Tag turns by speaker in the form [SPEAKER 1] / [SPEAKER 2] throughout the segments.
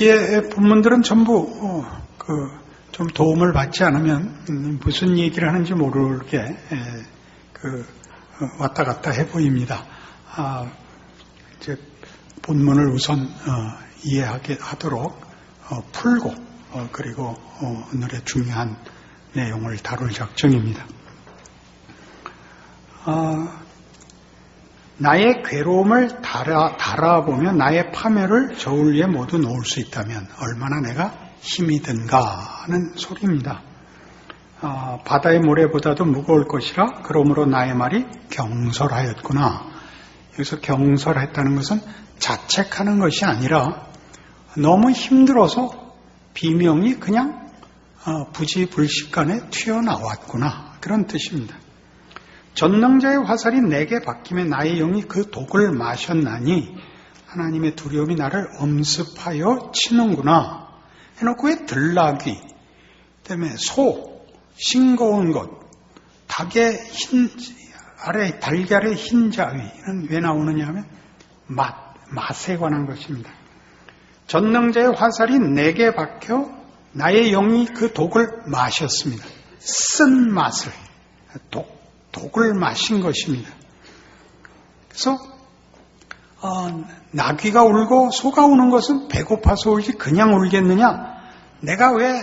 [SPEAKER 1] 여기에 본문들은 전부 좀 도움을 받지 않으면 무슨 얘기를 하는지 모르게 왔다 갔다 해 보입니다. 이제 본문을 우선 이해하게 하도록 풀고 그리고 오늘의 중요한 내용을 다룰 작정입니다. 나의 괴로움을 달아보면 나의 파멸을 저울 위에 모두 놓을 수 있다면 얼마나 내가 힘이 든가 하는 소리입니다. 바다의 모래보다도 무거울 것이라 그러므로 나의 말이 경솔하였구나. 여기서 경솔했다는 것은 자책하는 것이 아니라 너무 힘들어서 비명이 그냥 부지불식간에 튀어나왔구나, 그런 뜻입니다. 전능자의 화살이 내게 박힘에 나의 영이 그 독을 마셨나니 하나님의 두려움이 나를 엄습하여 치는구나 해놓고 왜 들나귀, 그다음에 소, 싱거운 것, 닭의 달걀의 흰자위는 왜 나오느냐 하면 맛에 관한 것입니다. 전능자의 화살이 내게 박혀 나의 영이 그 독을 마셨습니다. 쓴 맛을, 독을 마신 것입니다. 그래서 나귀가 울고 소가 우는 것은 배고파서 울지 그냥 울겠느냐? 내가 왜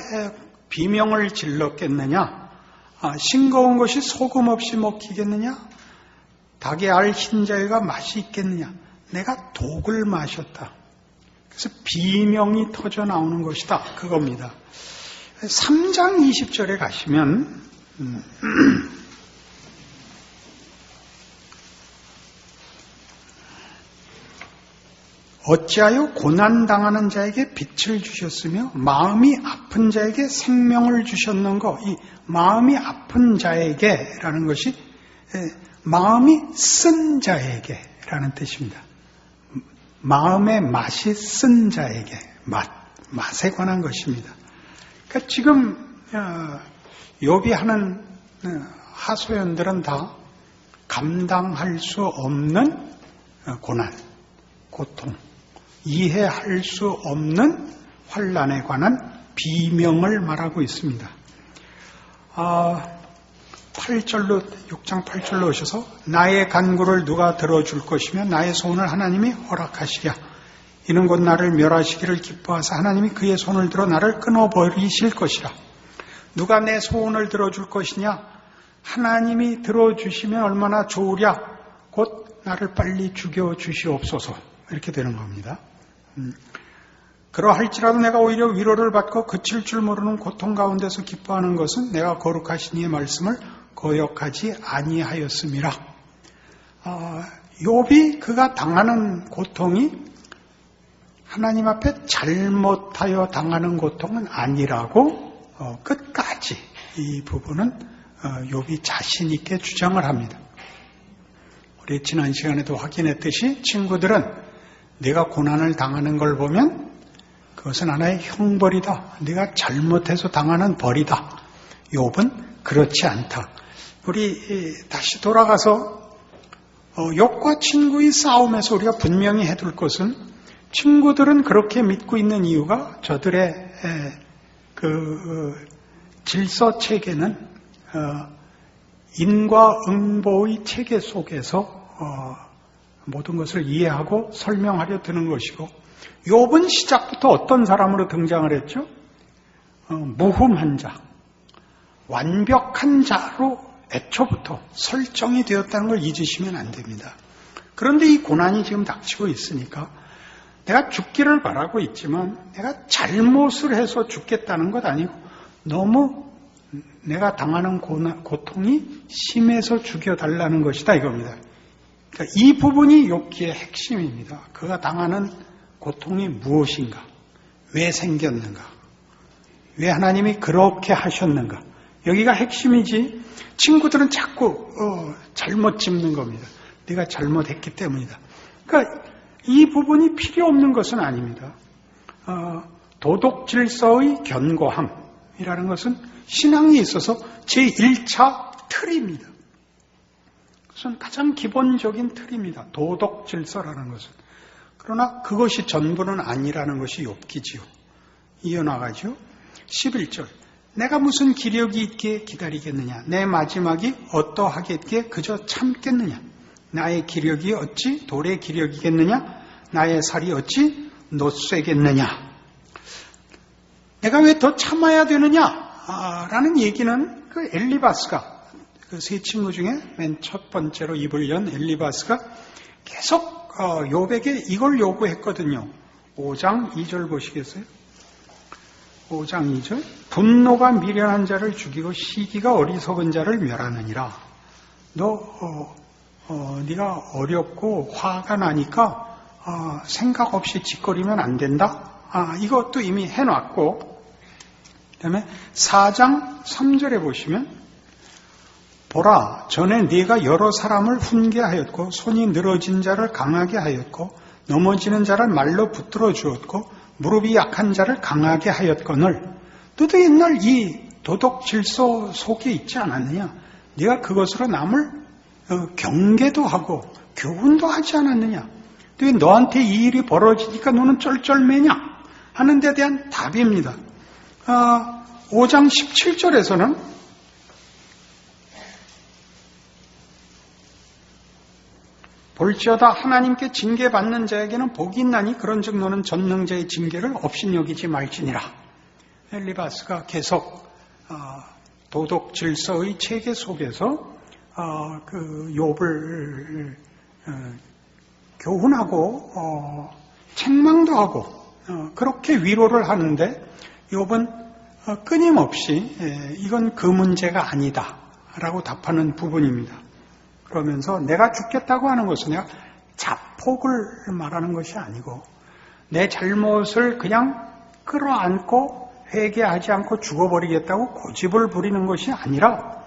[SPEAKER 1] 비명을 질렀겠느냐? 싱거운 것이 소금 없이 먹히겠느냐? 닭의 알 흰자위가 맛이 있겠느냐? 내가 독을 마셨다. 그래서 비명이 터져 나오는 것이다, 그겁니다. 3장 20절에 가시면 어찌하여 고난당하는 자에게 빛을 주셨으며 마음이 아픈 자에게 생명을 주셨는가? 이 마음이 아픈 자에게라는 것이 마음이 쓴 자에게라는 뜻입니다. 마음의 맛이 쓴 자에게, 맛에 관한 것입니다. 그러니까 지금 욥이 하는 하소연들은 다 감당할 수 없는 고난, 고통, 이해할 수 없는 환난에 관한 비명을 말하고 있습니다. 6장 8절로 오셔서 나의 간구를 누가 들어줄 것이며 나의 소원을 하나님이 허락하시랴. 이는 곧 나를 멸하시기를 기뻐하사 하나님이 그의 손을 들어 나를 끊어버리실 것이라. 누가 내 소원을 들어줄 것이냐? 하나님이 들어주시면 얼마나 좋으랴. 곧 나를 빨리 죽여주시옵소서. 이렇게 되는 겁니다. 그러할지라도 내가 오히려 위로를 받고 그칠 줄 모르는 고통 가운데서 기뻐하는 것은 내가 거룩하신 이의 말씀을 거역하지 아니하였음이라. 욥이 그가 당하는 고통이 하나님 앞에 잘못하여 당하는 고통은 아니라고 끝까지 이 부분은 욥이 자신 있게 주장을 합니다. 우리 지난 시간에도 확인했듯이 친구들은 네가 고난을 당하는 걸 보면 그것은 하나의 형벌이다. 네가 잘못해서 당하는 벌이다. 욥은 그렇지 않다. 우리 다시 돌아가서 욥과 친구의 싸움에서 우리가 분명히 해둘 것은 친구들은 그렇게 믿고 있는 이유가 저들의 질서 체계는 인과응보의 체계 속에서 모든 것을 이해하고 설명하려 드는 것이고, 욥은 시작부터 어떤 사람으로 등장을 했죠? 무흠한 자, 완벽한 자로 애초부터 설정이 되었다는 걸 잊으시면 안 됩니다. 그런데 이 고난이 지금 닥치고 있으니까 내가 죽기를 바라고 있지만 내가 잘못을 해서 죽겠다는 것 아니고 너무 내가 당하는 고통이 심해서 죽여달라는 것이다, 이겁니다. 그러니까 이 부분이 욥기의 핵심입니다. 그가 당하는 고통이 무엇인가? 왜 생겼는가? 왜 하나님이 그렇게 하셨는가? 여기가 핵심이지, 친구들은 자꾸 잘못 짚는 겁니다. 네가 잘못했기 때문이다. 그러니까 이 부분이 필요 없는 것은 아닙니다. 도덕 질서의 견고함이라는 것은 신앙에 있어서 제1차 틀입니다. 그것은 가장 기본적인 틀입니다. 도덕 질서라는 것은. 그러나 그것이 전부는 아니라는 것이 욥기지요. 이어나가죠. 11절. 내가 무슨 기력이 있기에 기다리겠느냐? 내 마지막이 어떠하겠기에 그저 참겠느냐? 나의 기력이 어찌 돌의 기력이겠느냐? 나의 살이 어찌 노쇠겠느냐? 내가 왜 더 참아야 되느냐? 라는 얘기는 그 엘리바스가 그 세 친구 중에 맨 첫 번째로 입을 연 엘리바스가 계속 욥에게 이걸 요구했거든요. 5장 2절 보시겠어요? 5장 2절. 분노가 미련한 자를 죽이고 시기가 어리석은 자를 멸하느니라. 네가 어렵고 화가 나니까 생각 없이 짓거리면 안 된다. 이것도 이미 해놨고, 그 다음에 4장 3절에 보시면 보라, 전에 네가 여러 사람을 훈계하였고 손이 늘어진 자를 강하게 하였고 넘어지는 자를 말로 붙들어 주었고 무릎이 약한 자를 강하게 하였거늘 너도 옛날 이 도덕 질서 속에 있지 않았느냐? 네가 그것으로 남을 경계도 하고 교훈도 하지 않았느냐? 왜 너한테 이 일이 벌어지니까 너는 쩔쩔매냐? 하는 데 대한 답입니다. 5장 17절에서는 볼지어다 하나님께 징계받는 자에게는 복이 있나니 그런즉 너는 전능자의 징계를 업신여기지 말지니라. 엘리바스가 계속 도덕 질서의 체계 속에서 그 욥을 교훈하고 책망도 하고 그렇게 위로를 하는데 욥은 끊임없이 이건 그 문제가 아니다라고 답하는 부분입니다. 그러면서 내가 죽겠다고 하는 것은 내가 자폭을 말하는 것이 아니고 내 잘못을 그냥 끌어안고 회개하지 않고 죽어버리겠다고 고집을 부리는 것이 아니라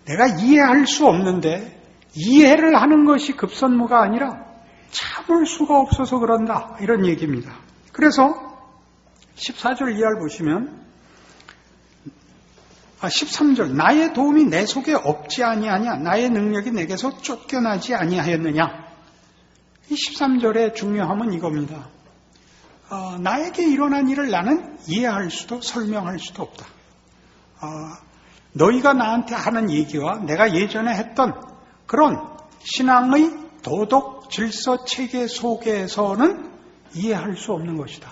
[SPEAKER 1] 내가 이해할 수 없는데 이해를 하는 것이 급선무가 아니라 참을 수가 없어서 그런다. 이런 얘기입니다. 그래서 14절 이하를 보시면 13절 나의 도움이 내 속에 없지 아니하냐 나의 능력이 내게서 쫓겨나지 아니하였느냐. 이 13절의 중요함은 이겁니다. 나에게 일어난 일을 나는 이해할 수도 설명할 수도 없다. 너희가 나한테 하는 얘기와 내가 예전에 했던 그런 신앙의 도덕 질서 체계 속에서는 이해할 수 없는 것이다.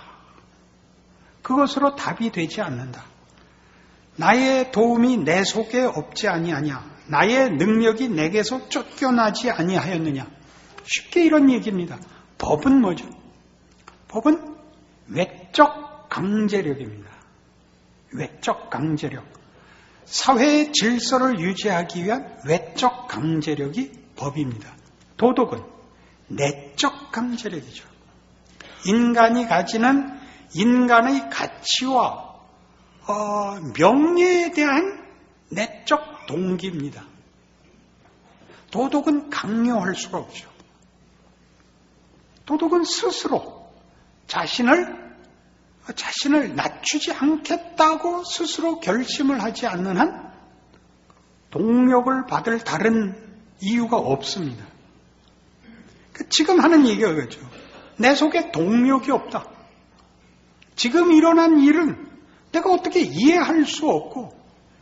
[SPEAKER 1] 그것으로 답이 되지 않는다. 나의 도움이 내 속에 없지 아니하냐. 나의 능력이 내게서 쫓겨나지 아니하였느냐. 쉽게 이런 얘기입니다. 법은 뭐죠? 법은 외적 강제력입니다. 외적 강제력. 사회의 질서를 유지하기 위한 외적 강제력이 법입니다. 도덕은 내적 강제력이죠. 인간이 가지는 인간의 가치와 명예에 대한 내적 동기입니다. 도덕은 강요할 수가 없죠. 도덕은 스스로 자신을 낮추지 않겠다고 스스로 결심을 하지 않는 한 동력을 받을 다른 이유가 없습니다. 지금 하는 얘기가 그렇죠. 내 속에 동력이 없다. 지금 일어난 일은 내가 어떻게 이해할 수 없고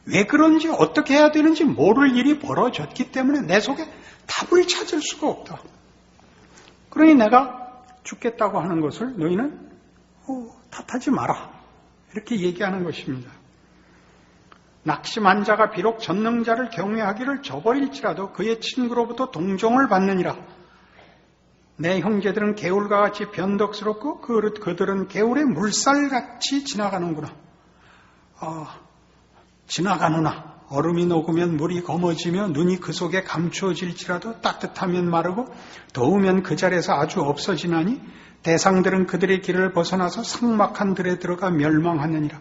[SPEAKER 1] 왜 그런지 어떻게 해야 되는지 모를 일이 벌어졌기 때문에 내 속에 답을 찾을 수가 없다. 그러니 내가 죽겠다고 하는 것을 너희는 탓하지 마라. 이렇게 얘기하는 것입니다. 낙심한 자가 비록 전능자를 경외하기를 저버릴지라도 그의 친구로부터 동정을 받느니라. 내 형제들은 개울과 같이 변덕스럽고 그들은 개울의 물살같이 지나가는구나. 지나가누나 얼음이 녹으면 물이 검어지며 눈이 그 속에 감추어질지라도 따뜻하면 마르고 더우면 그 자리에서 아주 없어지나니 대상들은 그들의 길을 벗어나서 삭막한 들에 들어가 멸망하느니라.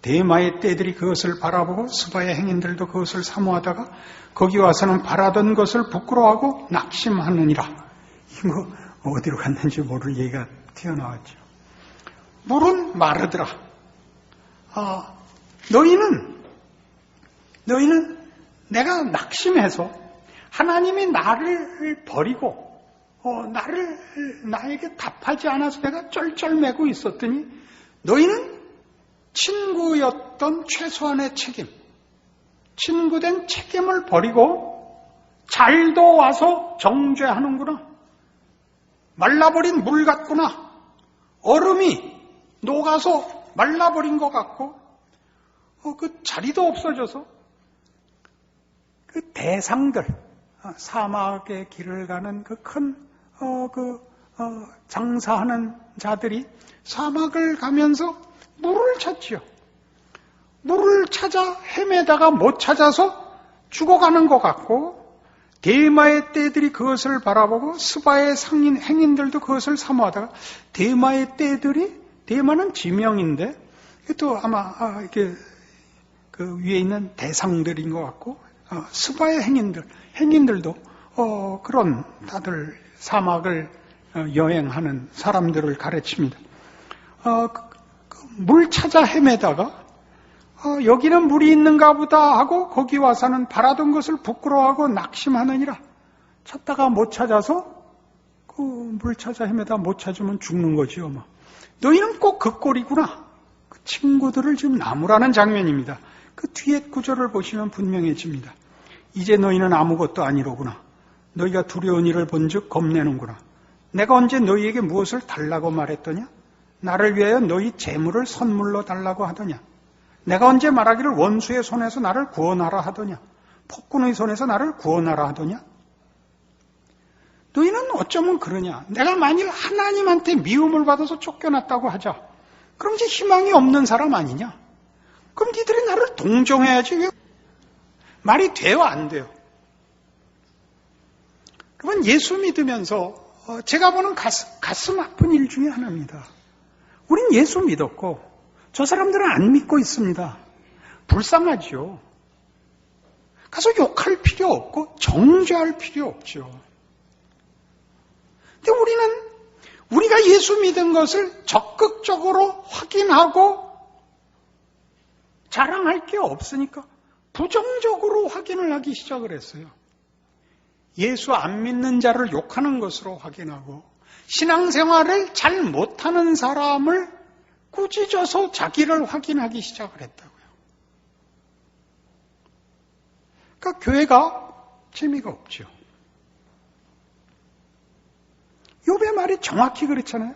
[SPEAKER 1] 대마의 떼들이 그것을 바라보고 스바의 행인들도 그것을 사모하다가 거기 와서는 바라던 것을 부끄러워하고 낙심하느니라. 이거 어디로 갔는지 모를 얘기가 튀어나왔죠. 물은 마르더라. 너희는 내가 낙심해서 하나님이 나를 버리고 나에게 답하지 않아서 내가 쩔쩔매고 있었더니 너희는 친구였던 최소한의 책임, 친구된 책임을 버리고 잘도 와서 정죄하는구나. 말라버린 물 같구나. 얼음이 녹아서 말라버린 것 같고 그 자리도 없어져서 그 대상들, 사막의 길을 가는 그 큰 장사하는 자들이 사막을 가면서 물을 찾지요. 물을 찾아 헤매다가 못 찾아서 죽어가는 것 같고, 대마의 떼들이 그것을 바라보고 스바의 상인 행인들도 그것을 사모하다가 대마의 떼들이, 대마는 지명인데 또 아마 이렇게 그 위에 있는 대상들인 것 같고, 스바의 행인들도 그런 다들 사막을 여행하는 사람들을 가르칩니다. 물 찾아 헤매다가 여기는 물이 있는가 보다 하고 거기 와서는 바라던 것을 부끄러워하고 낙심하느니라. 찾다가 못 찾아서 그 물 찾아 헤매다 못 찾으면 죽는 거지요. 너희는 꼭 그 꼴이구나. 그 친구들을 지금 나무라는 장면입니다. 그 뒤에 구절을 보시면 분명해집니다. 이제 너희는 아무것도 아니로구나. 너희가 두려운 일을 본즉 겁내는구나. 내가 언제 너희에게 무엇을 달라고 말했더냐? 나를 위하여 너희 재물을 선물로 달라고 하더냐? 내가 언제 말하기를 원수의 손에서 나를 구원하라 하더냐? 폭군의 손에서 나를 구원하라 하더냐? 너희는 어쩌면 그러냐? 내가 만일 하나님한테 미움을 받아서 쫓겨났다고 하자. 그럼 이제 희망이 없는 사람 아니냐? 그럼 니들이 나를 동정해야지. 왜? 말이 돼요, 안 돼요? 그러면 예수 믿으면서 제가 보는 가슴 아픈 일 중에 하나입니다. 우린 예수 믿었고 저 사람들은 안 믿고 있습니다. 불쌍하죠. 가서 욕할 필요 없고 정죄할 필요 없죠. 근데 우리가 예수 믿은 것을 적극적으로 확인하고 자랑할 게 없으니까 부정적으로 확인을 하기 시작을 했어요. 예수 안 믿는 자를 욕하는 것으로 확인하고 신앙생활을 잘 못하는 사람을 꾸짖어서 자기를 확인하기 시작을 했다고요. 그러니까 교회가 재미가 없죠. 욥의 말이 정확히 그렇잖아요.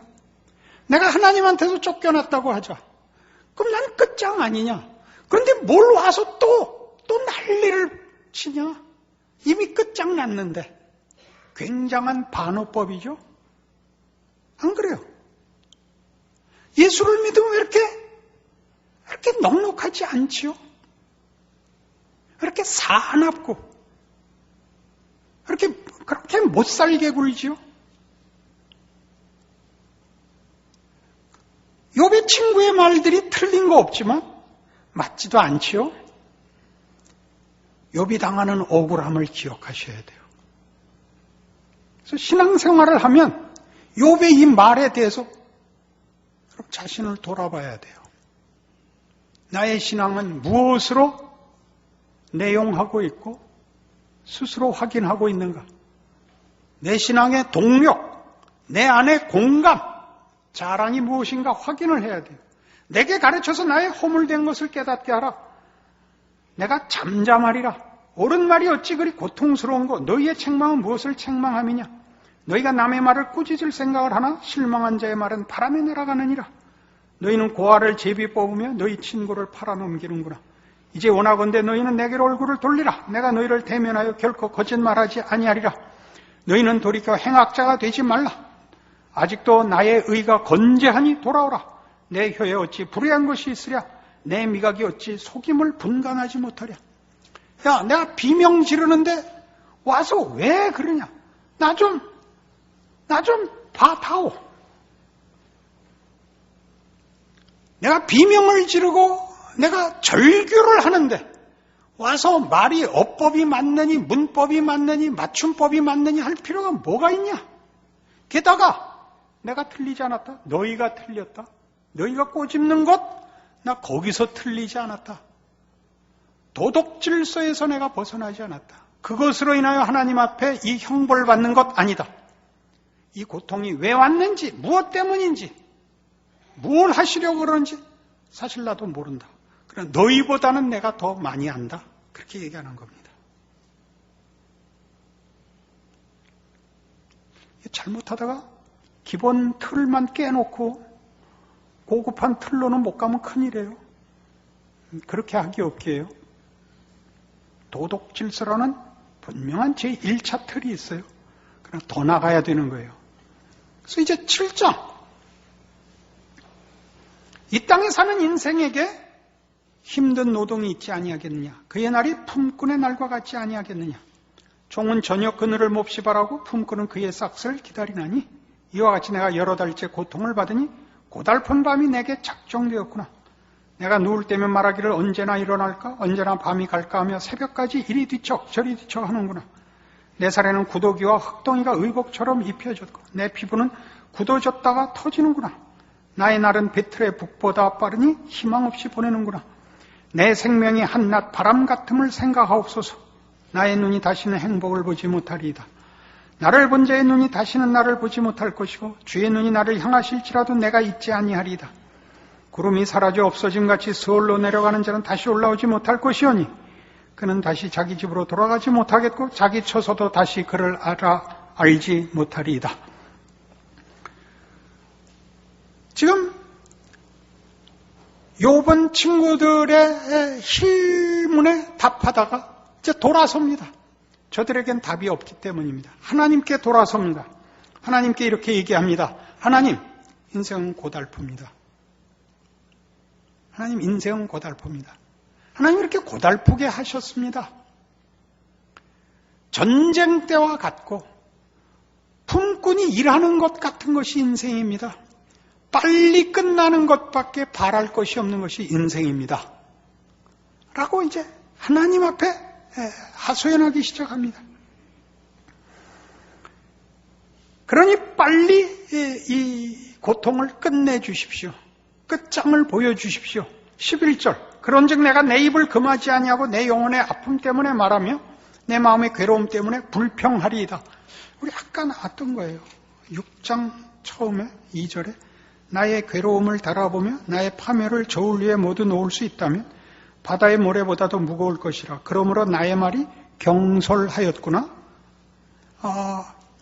[SPEAKER 1] 내가 하나님한테서 쫓겨났다고 하자. 그럼 난 끝장 아니냐? 그런데 뭘 와서 또 난리를 치냐? 이미 끝장났는데. 굉장한 반어법이죠? 안 그래요? 예수를 믿으면 왜 이렇게 넉넉하지 않지요? 이렇게 사납고, 그렇게 못 살게 굴지요? 욥의 친구의 말들이 틀린 거 없지만 맞지도 않지요? 욥이 당하는 억울함을 기억하셔야 돼요. 그래서 신앙생활을 하면 욥의 이 말에 대해서 자신을 돌아봐야 돼요. 나의 신앙은 무엇으로 내용하고 있고 스스로 확인하고 있는가? 내 신앙의 동력, 내 안의 공감, 자랑이 무엇인가 확인을 해야 돼요. 내게 가르쳐서 나의 허물된 것을 깨닫게 하라. 내가 잠잠하리라. 옳은 말이 어찌 그리 고통스러운 거. 너희의 책망은 무엇을 책망함이냐? 너희가 남의 말을 꾸짖을 생각을 하나? 실망한 자의 말은 바람에 날아가느니라. 너희는 고아를 제비 뽑으며 너희 친구를 팔아넘기는구나. 이제 원하건대 너희는 내게로 얼굴을 돌리라. 내가 너희를 대면하여 결코 거짓말하지 아니하리라. 너희는 돌이켜 행악자가 되지 말라. 아직도 나의 의가 건재하니 돌아오라. 내 혀에 어찌 불의한 것이 있으랴. 내 미각이 어찌 속임을 분간하지 못하랴. 야, 내가 비명 지르는데 와서 왜 그러냐? 나 좀 봐다오. 내가 비명을 지르고 내가 절규를 하는데 와서 말이 어법이 맞느니 문법이 맞느니 맞춤법이 맞느니 할 필요가 뭐가 있냐? 게다가 내가 틀리지 않았다. 너희가 틀렸다. 너희가 꼬집는 것, 나 거기서 틀리지 않았다. 도덕 질서에서 내가 벗어나지 않았다. 그것으로 인하여 하나님 앞에 이 형벌받는 것 아니다. 이 고통이 왜 왔는지, 무엇 때문인지, 뭘 하시려고 그러는지 사실 나도 모른다. 그러나 너희보다는 내가 더 많이 안다. 그렇게 얘기하는 겁니다. 잘못하다가 기본 틀만 깨놓고 고급한 틀로는 못 가면 큰일이에요. 그렇게 하기 없게요. 도덕 질서라는 분명한 제1차 틀이 있어요. 그러나 더 나가야 되는 거예요. 그래서 이제 7장. 이 땅에 사는 인생에게 힘든 노동이 있지 아니하겠느냐. 그의 날이 품꾼의 날과 같지 아니하겠느냐. 종은 저녁 그늘을 몹시 바라고 품꾼은 그의 싹을 기다리나니 이와 같이 내가 여러 달째 고통을 받으니 고달픈 밤이 내게 작정되었구나. 내가 누울 때면 말하기를 언제나 일어날까 언제나 밤이 갈까 하며 새벽까지 이리 뒤척 저리 뒤척 하는구나. 내 살에는 구더기와 흙덩이가 의복처럼 입혀졌고 내 피부는 굳어졌다가 터지는구나. 나의 날은 배틀의 북보다 빠르니 희망 없이 보내는구나. 내 생명이 한낮 바람 같음을 생각하옵소서. 나의 눈이 다시는 행복을 보지 못하리이다. 나를 본 자의 눈이 다시는 나를 보지 못할 것이고 주의 눈이 나를 향하실지라도 내가 잊지 아니하리이다. 구름이 사라져 없어짐같이 서울로 내려가는 자는 다시 올라오지 못할 것이오니 그는 다시 자기 집으로 돌아가지 못하겠고 자기 처소도 다시 그를 알지 못하리이다. 지금 욥은 친구들의 질문에 답하다가 이제 돌아섭니다. 저들에겐 답이 없기 때문입니다. 하나님께 돌아섭니다. 하나님께 이렇게 얘기합니다. 하나님, 인생은 고달픕니다. 하나님, 인생은 고달픕니다. 하나님 이렇게 고달프게 하셨습니다. 전쟁 때와 같고 품꾼이 일하는 것 같은 것이 인생입니다. 빨리 끝나는 것밖에 바랄 것이 없는 것이 인생입니다. 라고 이제 하나님 앞에 하소연하기 시작합니다. 그러니 빨리 이 고통을 끝내주십시오. 끝장을 보여주십시오. 11절 그런즉 내가 내 입을 금하지 아니하고 내 영혼의 아픔 때문에 말하며 내 마음의 괴로움 때문에 불평하리이다. 우리 아까 나왔던 거예요. 6장 처음에 2절에 나의 괴로움을 달아보며 나의 파멸을 저울 위에 모두 놓을 수 있다면 바다의 모래보다도 무거울 것이라. 그러므로 나의 말이 경솔하였구나.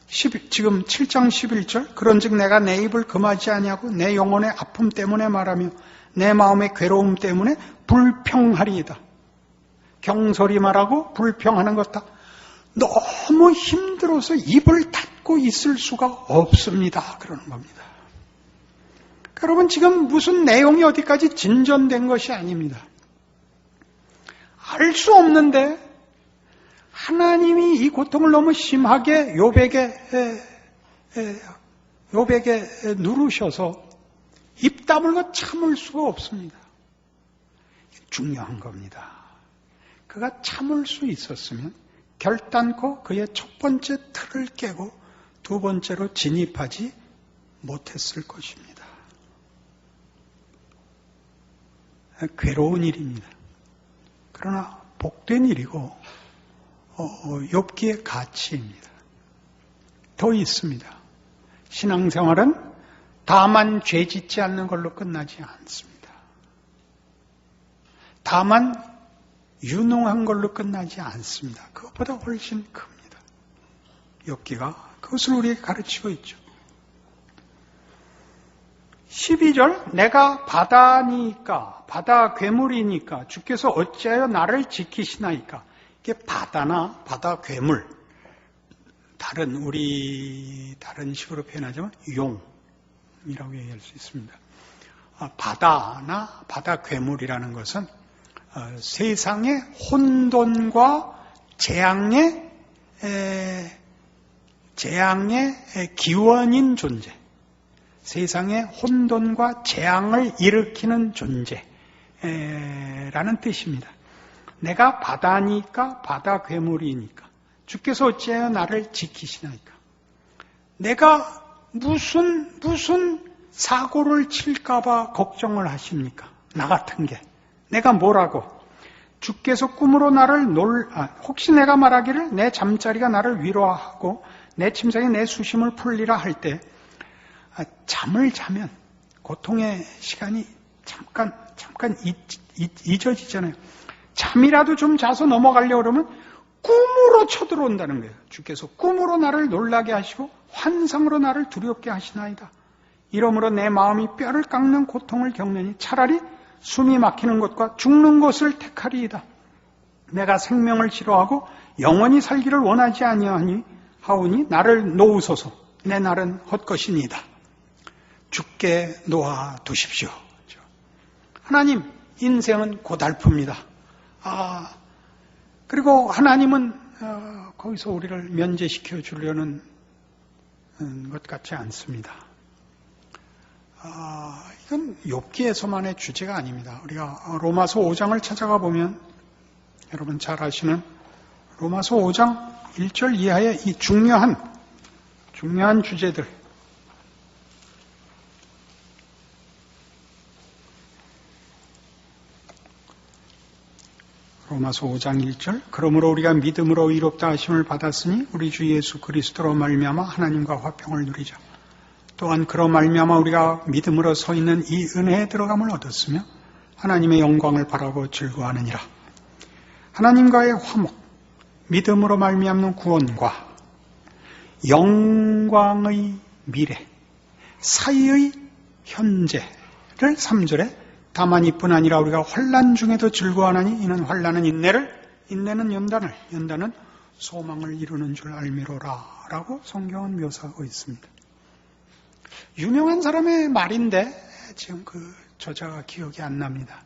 [SPEAKER 1] 지금 7장 11절 그런즉 내가 내 입을 금하지 아니하고 내 영혼의 아픔 때문에 말하며 내 마음의 괴로움 때문에 불평하리이다. 경솔히 말하고 불평하는 것 다 너무 힘들어서 입을 닫고 있을 수가 없습니다. 그러는 겁니다. 여러분 지금 무슨 내용이 어디까지 진전된 것이 아닙니다. 알 수 없는데 하나님이 이 고통을 너무 심하게 욥에게 누르셔서 입 다물고 참을 수가 없습니다. 중요한 겁니다. 그가 참을 수 있었으면 결단코 그의 첫 번째 틀을 깨고 두 번째로 진입하지 못했을 것입니다. 괴로운 일입니다. 그러나 복된 일이고 욥기의 가치입니다. 더 있습니다. 신앙생활은 다만 죄짓지 않는 걸로 끝나지 않습니다. 다만 유능한 걸로 끝나지 않습니다. 그것보다 훨씬 큽니다. 욥기가 그것을 우리에게 가르치고 있죠. 12절 내가 바다니까 바다 괴물이니까 주께서 어찌하여 나를 지키시나이까. 이게 바다나 바다 괴물 다른 식으로 표현하자면 용이라고 얘기할 수 있습니다. 바다나 바다 괴물이라는 것은 세상의 혼돈과 재앙의 기원인 존재, 세상의 혼돈과 재앙을 일으키는 존재라는 뜻입니다. 내가 바다니까 바다 괴물이니까 주께서 어찌하여 나를 지키시나이까. 내가 무슨 사고를 칠까봐 걱정을 하십니까? 나 같은 게. 내가 뭐라고? 주께서 꿈으로 나를 혹시 내가 말하기를 내 잠자리가 나를 위로하고 내 침상에 내 수심을 풀리라 할 때 잠을 자면 고통의 시간이 잠깐 잊어지잖아요. 잠이라도 좀 자서 넘어가려고 그러면 꿈으로 쳐들어온다는 거예요. 주께서 꿈으로 나를 놀라게 하시고 환상으로 나를 두렵게 하시나이다. 이러므로 내 마음이 뼈를 깎는 고통을 겪느니 차라리 숨이 막히는 것과 죽는 것을 택하리이다. 내가 생명을 싫어하고 영원히 살기를 원하지 아니하오니 나를 놓으소서. 내 날은 헛것이니이다. 죽게 놓아두십시오. 하나님, 인생은 고달픕니다. 그리고 하나님은 거기서 우리를 면제시켜 주려는 것 같지 않습니다. 이건 욥기에서만의 주제가 아닙니다. 우리가 로마서 5장을 찾아가 보면 여러분 잘 아시는 로마서 5장 1절 이하의 이 중요한 주제들, 로마서 5장 1절, 그러므로 우리가 믿음으로 의롭다 하심을 받았으니 우리 주 예수 그리스도로 말미암아 하나님과 화평을 누리자. 또한 그로 말미암아 우리가 믿음으로 서 있는 이 은혜에 들어감을 얻었으며 하나님의 영광을 바라고 즐거워하느니라. 하나님과의 화목, 믿음으로 말미암는 구원과 영광의 미래 사이의 현재를 3절에 다만 이뿐 아니라 우리가 환난 중에도 즐거워하나니 이는 환난은 인내는 연단은 소망을 이루는 줄 알미로라 라고 성경은 묘사하고 있습니다. 유명한 사람의 말인데 지금 그 저자가 기억이 안 납니다.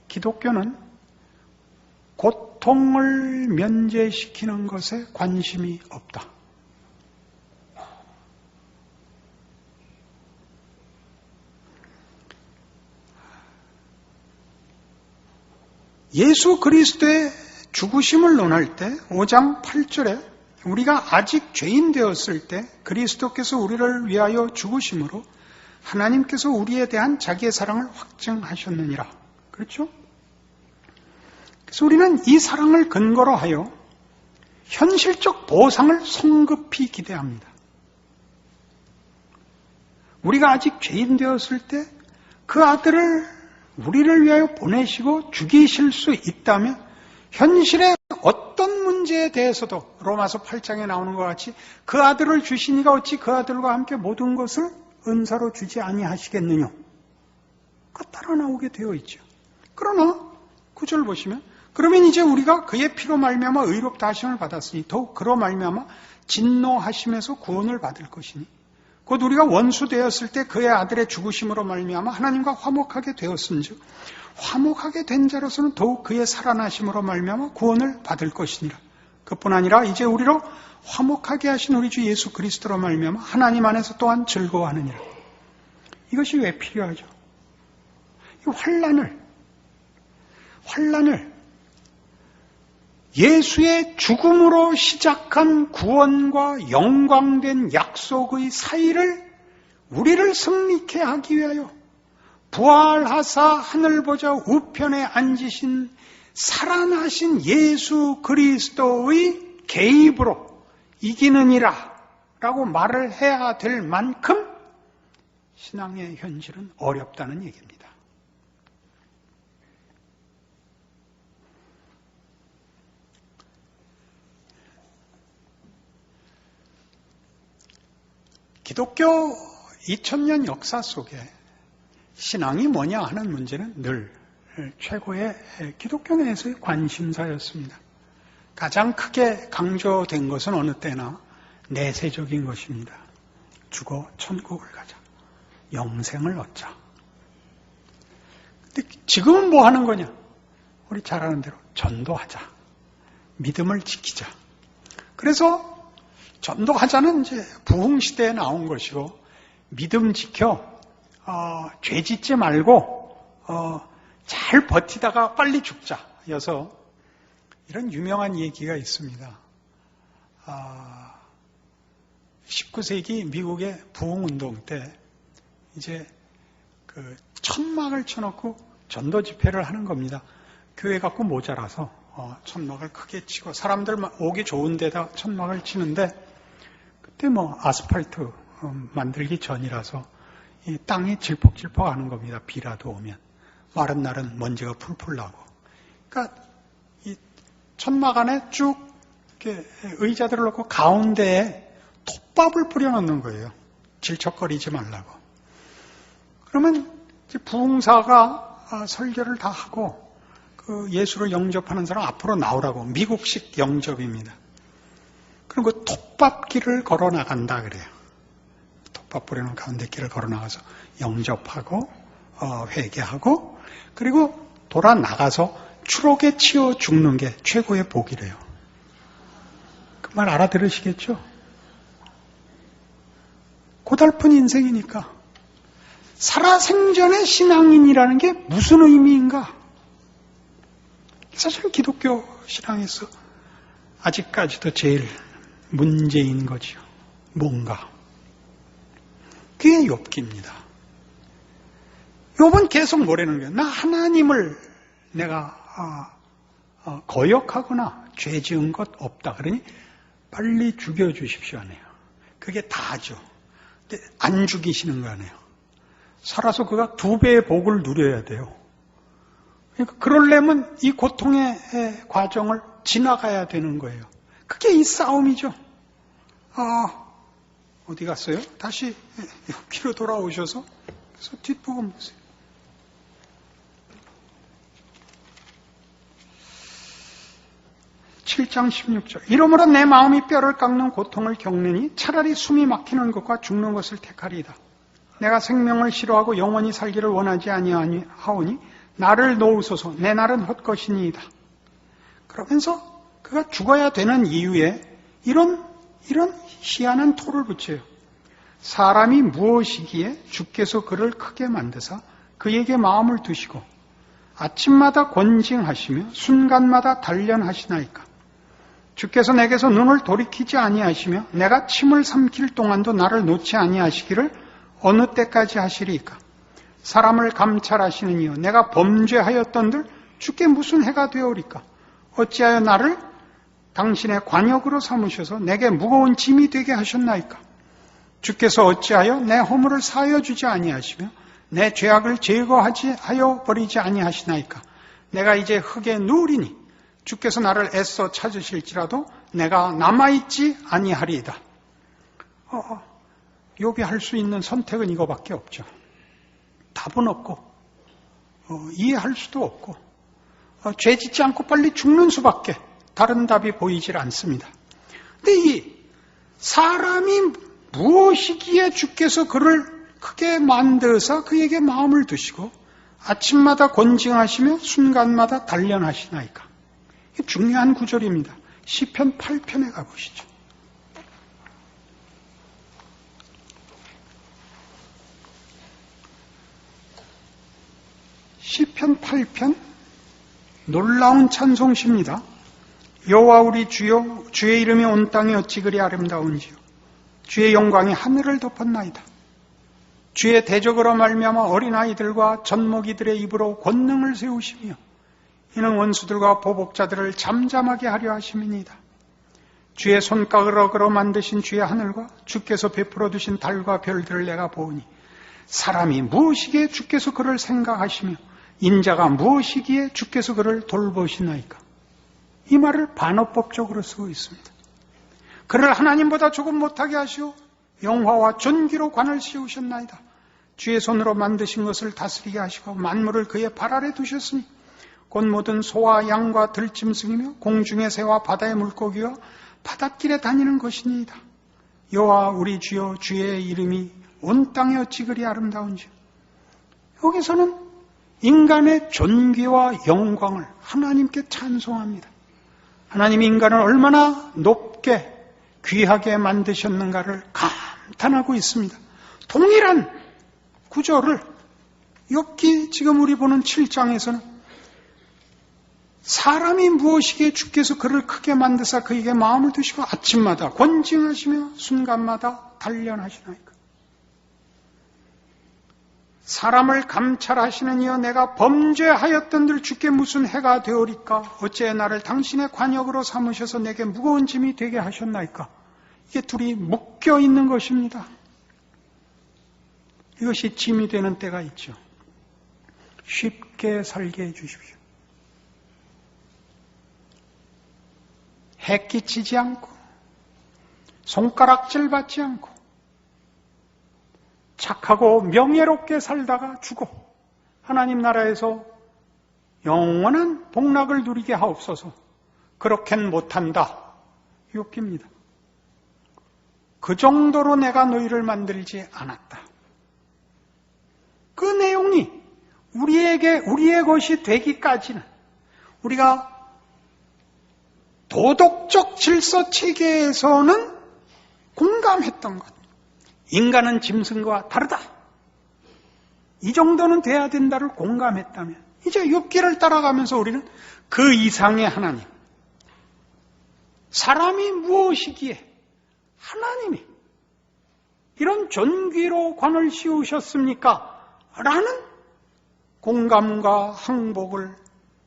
[SPEAKER 1] 기독교는 고통을 면제시키는 것에 관심이 없다. 예수 그리스도의 죽으심을 논할 때 5장 8절에 우리가 아직 죄인 되었을 때 그리스도께서 우리를 위하여 죽으심으로 하나님께서 우리에 대한 자기의 사랑을 확증하셨느니라. 그렇죠? 그래서 우리는 이 사랑을 근거로 하여 현실적 보상을 성급히 기대합니다. 우리가 아직 죄인 되었을 때 그 아들을 우리를 위하여 보내시고 죽이실 수 있다면 현실의 어떤 문제에 대해서도 로마서 8장에 나오는 것 같이 그 아들을 주시니가 어찌 그 아들과 함께 모든 것을 은사로 주지 아니하시겠느냐. 그 따라 나오게 되어 있죠. 그러나 9절 보시면 그러면 이제 우리가 그의 피로 말미암아 의롭다 하심을 받았으니 더욱 그로 말미암아 진노하심에서 구원을 받을 것이니 곧 우리가 원수 되었을 때 그의 아들의 죽으심으로 말미암아 하나님과 화목하게 되었은즉 화목하게 된 자로서는 더욱 그의 살아나심으로 말미암아 구원을 받을 것이니라. 그뿐 아니라 이제 우리로 화목하게 하신 우리 주 예수 그리스도로 말미암아 하나님 안에서 또한 즐거워하느니라. 이것이 왜 필요하죠? 이 환난을 예수의 죽음으로 시작한 구원과 영광된 약속의 사이를 우리를 승리케 하기 위하여 부활하사 하늘 보좌 우편에 앉으신 살아나신 예수 그리스도의 개입으로 이기느니라 라고 말을 해야 될 만큼 신앙의 현실은 어렵다는 얘기입니다. 기독교 2000년 역사 속에 신앙이 뭐냐 하는 문제는 늘 최고의 기독교 내에서의 관심사였습니다. 가장 크게 강조된 것은 어느 때나 내세적인 것입니다. 죽어 천국을 가자. 영생을 얻자. 근데 지금은 뭐 하는 거냐? 우리 잘 아는 대로 전도하자. 믿음을 지키자. 그래서 전도하자는 이제 부흥시대에 나온 것이고 믿음 지켜 죄 짓지 말고 잘 버티다가 빨리 죽자 여서 이런 유명한 얘기가 있습니다. 19세기 미국의 부흥운동 때 이제 그 천막을 쳐놓고 전도 집회를 하는 겁니다. 교회 갖고 모자라서 천막을 크게 치고 사람들 오기 좋은 데다 천막을 치는데 그때 아스팔트 만들기 전이라서 이 땅이 질퍽질퍽하는 겁니다. 비라도 오면. 마른 날은 먼지가 풀풀 나고. 그러니까 이 천막 안에 쭉 이렇게 의자들을 놓고 가운데에 톱밥을 뿌려놓는 거예요. 질척거리지 말라고. 그러면 이제 부흥사가 설교를 다 하고 그 예수를 영접하는 사람 앞으로 나오라고. 미국식 영접입니다. 그리고 그 톱밥길을 걸어 나간다 그래요. 톱밥 뿌리는 가운데 길을 걸어 나가서 영접하고 회개하고 그리고 돌아 나가서 추록에 치여 죽는 게 최고의 복이래요. 그 말 알아들으시겠죠? 고달픈 인생이니까 살아생전의 신앙인이라는 게 무슨 의미인가? 사실 기독교 신앙에서 아직까지도 제일 문제인 거죠. 뭔가. 그게 욥기입니다. 욥은 계속 뭐라는 거예요? 나 하나님을 내가 거역하거나 죄 지은 것 없다. 그러니 빨리 죽여주십시오 하네요. 그게 다죠. 근데 안 죽이시는 거 아니에요. 살아서 그가 2배의 복을 누려야 돼요. 그러니까 그러려면 이 고통의 과정을 지나가야 되는 거예요. 그게 이 싸움이죠. 어디 갔어요? 다시 여기로 돌아오셔서 그래서 뒷부분 보세요. (7장 16절) 이러므로 내 마음이 뼈를 깎는 고통을 겪느니 차라리 숨이 막히는 것과 죽는 것을 택하리이다. 내가 생명을 싫어하고 영원히 살기를 원하지 아니하오니 나를 놓으소서. 내 날은 헛것이니이다. 그러면서 그가 죽어야 되는 이유에 이런 희한한 토를 붙여요. 사람이 무엇이기에 주께서 그를 크게 만드사 그에게 마음을 두시고 아침마다 권징하시며 순간마다 단련하시나이까. 주께서 내게서 눈을 돌이키지 아니하시며 내가 침을 삼킬 동안도 나를 놓지 아니하시기를 어느 때까지 하시리이까. 사람을 감찰하시는 이여 내가 범죄하였던들 주께 무슨 해가 되오리까. 어찌하여 나를 당신의 관역으로 삼으셔서 내게 무거운 짐이 되게 하셨나이까. 주께서 어찌하여 내 허물을 사하여 주지 아니하시며 내 죄악을 제거하여 버리지 아니하시나이까. 내가 이제 흙에 누우리니 주께서 나를 애써 찾으실지라도 내가 남아있지 아니하리이다. 욥이 할 수 있는 선택은 이거밖에 없죠. 답은 없고 이해할 수도 없고 죄 짓지 않고 빨리 죽는 수밖에 다른 답이 보이질 않습니다. 근데 이 사람이 무엇이기에 주께서 그를 크게 만드사 그에게 마음을 두시고 아침마다 권징하시며 순간마다 단련하시나이까. 이게 중요한 구절입니다. 시편 8편에 가보시죠. 시편 8편 놀라운 찬송시입니다. 여호와 우리 주여 주의 이름이 온 땅에 어찌 그리 아름다운지요. 주의 영광이 하늘을 덮었나이다. 주의 대적으로 말미암아 어린아이들과 젖먹이들의 입으로 권능을 세우시며 이는 원수들과 보복자들을 잠잠하게 하려 하심이니이다. 주의 손가락으로 만드신 주의 하늘과 주께서 베풀어 두신 달과 별들을 내가 보으니 사람이 무엇이기에 주께서 그를 생각하시며 인자가 무엇이기에 주께서 그를 돌보시나이까. 이 말을 반어법적으로 쓰고 있습니다. 그를 하나님보다 조금 못하게 하시오 영화와 존귀로 관을 씌우셨나이다. 주의 손으로 만드신 것을 다스리게 하시고 만물을 그의 발 아래 두셨으니 곧 모든 소와 양과 들짐승이며 공중의 새와 바다의 물고기와 바닷길에 다니는 것이니이다. 여호와 우리 주여 주의 이름이 온 땅에 어찌 그리 아름다운지. 여기서는 인간의 존귀와 영광을 하나님께 찬송합니다. 하나님이 인간을 얼마나 높게 귀하게 만드셨는가를 감탄하고 있습니다. 동일한 구절을 욥기 지금 우리 보는 7장에서는 사람이 무엇이기에 주께서 그를 크게 만드사 그에게 마음을 두시고 아침마다 권징하시며 순간마다 단련하시나이까. 사람을 감찰하시는 이여 내가 범죄하였던들 주께 무슨 해가 되오리까? 어째 나를 당신의 관역으로 삼으셔서 내게 무거운 짐이 되게 하셨나이까? 이게 둘이 묶여 있는 것입니다. 이것이 짐이 되는 때가 있죠. 쉽게 살게 해 주십시오. 해 끼치지 않고 손가락질 받지 않고 착하고 명예롭게 살다가 죽어 하나님 나라에서 영원한 복락을 누리게 하옵소서. 그렇게는 못한다. 욥기입니다. 그 정도로 내가 너희를 만들지 않았다. 그 내용이 우리의 것이 되기까지는 우리가 도덕적 질서 체계에서는 공감했던 것. 인간은 짐승과 다르다. 이 정도는 돼야 된다를 공감했다면 이제 욥기를 따라가면서 우리는 그 이상의 하나님, 사람이 무엇이기에 하나님이 이런 존귀로 관을 씌우셨습니까? 라는 공감과 항복을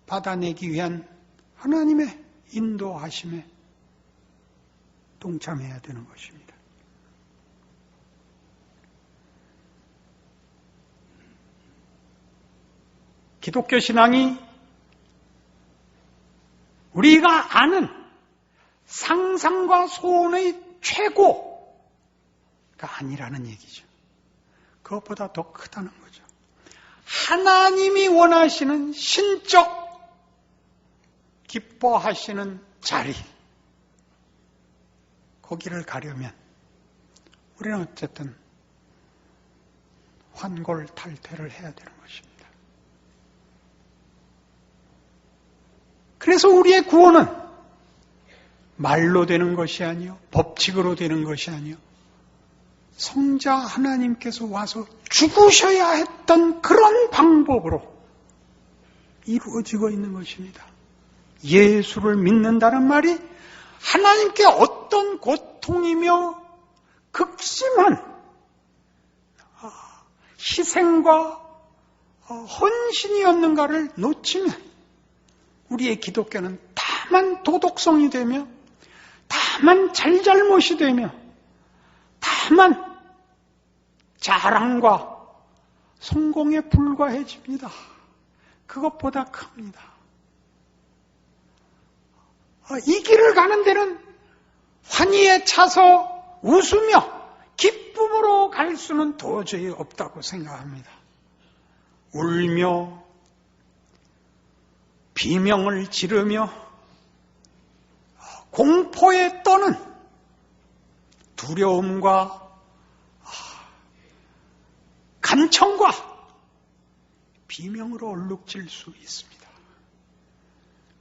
[SPEAKER 1] 받아내기 위한 하나님의 인도하심에 동참해야 되는 것입니다. 기독교 신앙이 우리가 아는 상상과 소원의 최고가 아니라는 얘기죠. 그것보다 더 크다는 거죠. 하나님이 원하시는 신적 기뻐하시는 자리, 거기를 가려면 우리는 어쨌든 환골탈퇴를 해야 되는 것입니다. 그래서 우리의 구원은 말로 되는 것이 아니요, 법칙으로 되는 것이 아니요, 성자 하나님께서 와서 죽으셔야 했던 그런 방법으로 이루어지고 있는 것입니다. 예수를 믿는다는 말이 하나님께 어떤 고통이며 극심한 희생과 헌신이었는가를 놓치면 우리의 기독교는 다만 도덕성이 되며 다만 잘잘못이 되며 다만 자랑과 성공에 불과해집니다. 그것보다 큽니다. 이 길을 가는 데는 환희에 차서 웃으며 기쁨으로 갈 수는 도저히 없다고 생각합니다. 울며 비명을 지르며 공포에 떠는 두려움과 간청과 비명으로 얼룩질 수 있습니다.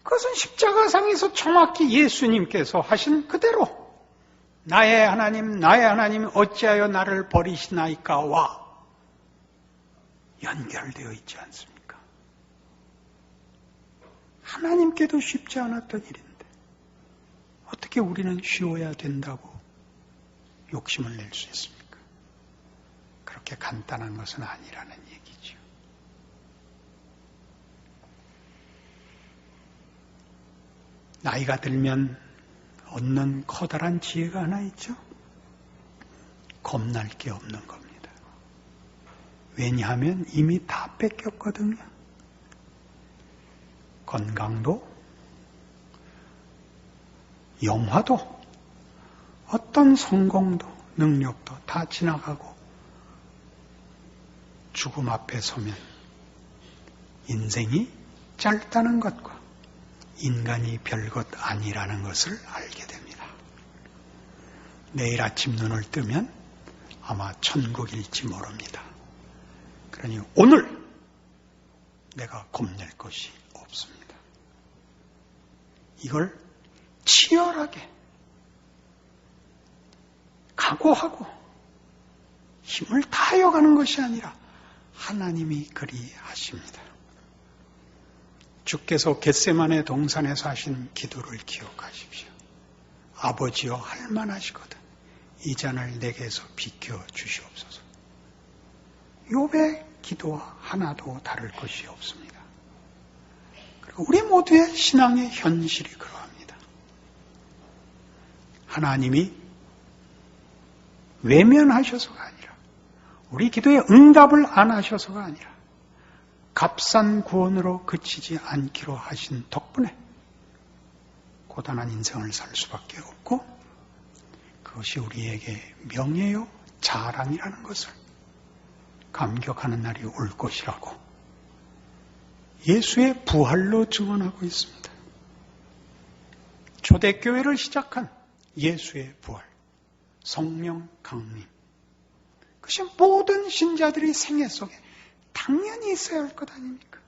[SPEAKER 1] 그것은 십자가상에서 정확히 예수님께서 하신 그대로 나의 하나님 어찌하여 나를 버리시나이까와 연결되어 있지 않습니까? 하나님께도 쉽지 않았던 일인데 어떻게 우리는 쉬워야 된다고 욕심을 낼 수 있습니까? 그렇게 간단한 것은 아니라는 얘기죠. 나이가 들면 얻는 커다란 지혜가 하나 있죠. 겁날 게 없는 겁니다. 왜냐하면 이미 다 뺏겼거든요. 건강도, 영화도, 어떤 성공도, 능력도 다 지나가고 죽음 앞에 서면 인생이 짧다는 것과 인간이 별것 아니라는 것을 알게 됩니다. 내일 아침 눈을 뜨면 아마 천국일지 모릅니다. 그러니 오늘 내가 겁낼 것이 없습니다. 이걸 치열하게 각오하고 힘을 다하여 가는 것이 아니라 하나님이 그리하십니다. 주께서 겟세마네 동산에서 하신 기도를 기억하십시오. 아버지여 할만하시거든 이 잔을 내게서 비켜 주시옵소서. 욥의 기도와 하나도 다를 것이 없습니다. 그리고 우리 모두의 신앙의 현실이 그러합니다. 하나님이 외면하셔서가 아니라, 우리 기도에 응답을 안 하셔서가 아니라 값싼 구원으로 그치지 않기로 하신 덕분에 고단한 인생을 살 수밖에 없고, 그것이 우리에게 명예요 자랑이라는 것을 감격하는 날이 올 것이라고 예수의 부활로 증언하고 있습니다. 초대교회를 시작한 예수의 부활, 성령 강림, 그것이 모든 신자들이 생애 속에 당연히 있어야 할 것 아닙니까?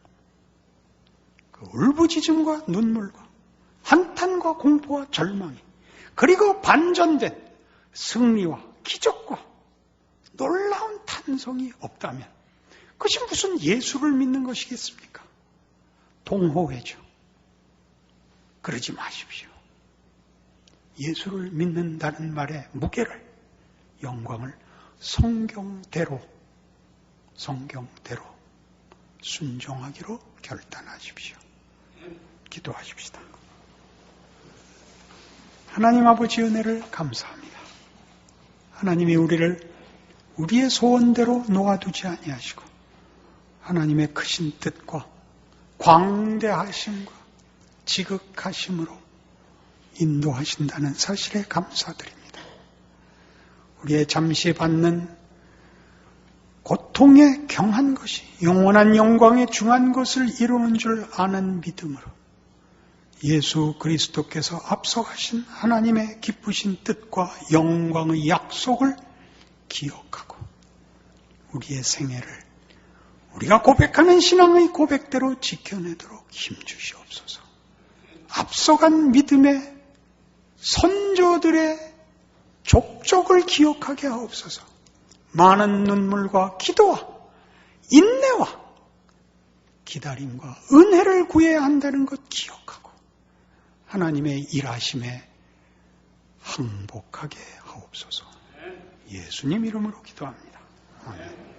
[SPEAKER 1] 그 울부짖음과 눈물과 한탄과 공포와 절망이, 그리고 반전된 승리와 기적과 놀라운 탄성이 없다면 그것이 무슨 예수를 믿는 것이겠습니까? 동호회죠. 그러지 마십시오. 예수를 믿는다는 말의 무게를, 영광을 성경대로 순종하기로 결단하십시오. 기도하십시다. 하나님 아버지 은혜를 감사합니다. 하나님이 우리를 우리의 소원대로 놓아두지 아니하시고 하나님의 크신 뜻과 광대하심과 지극하심으로 인도하신다는 사실에 감사드립니다. 우리의 잠시 받는 고통에 경한 것이 영원한 영광에 중한 것을 이루는 줄 아는 믿음으로 예수 그리스도께서 앞서가신 하나님의 기쁘신 뜻과 영광의 약속을 기억하고 우리의 생애를 우리가 고백하는 신앙의 고백대로 지켜내도록 힘주시옵소서. 앞서간 믿음의 선조들의 족적을 기억하게 하옵소서. 많은 눈물과 기도와 인내와 기다림과 은혜를 구해야 한다는 것 기억하고 하나님의 일하심에 항복하게 하옵소서. 예수님 이름으로 기도합니다. 아멘.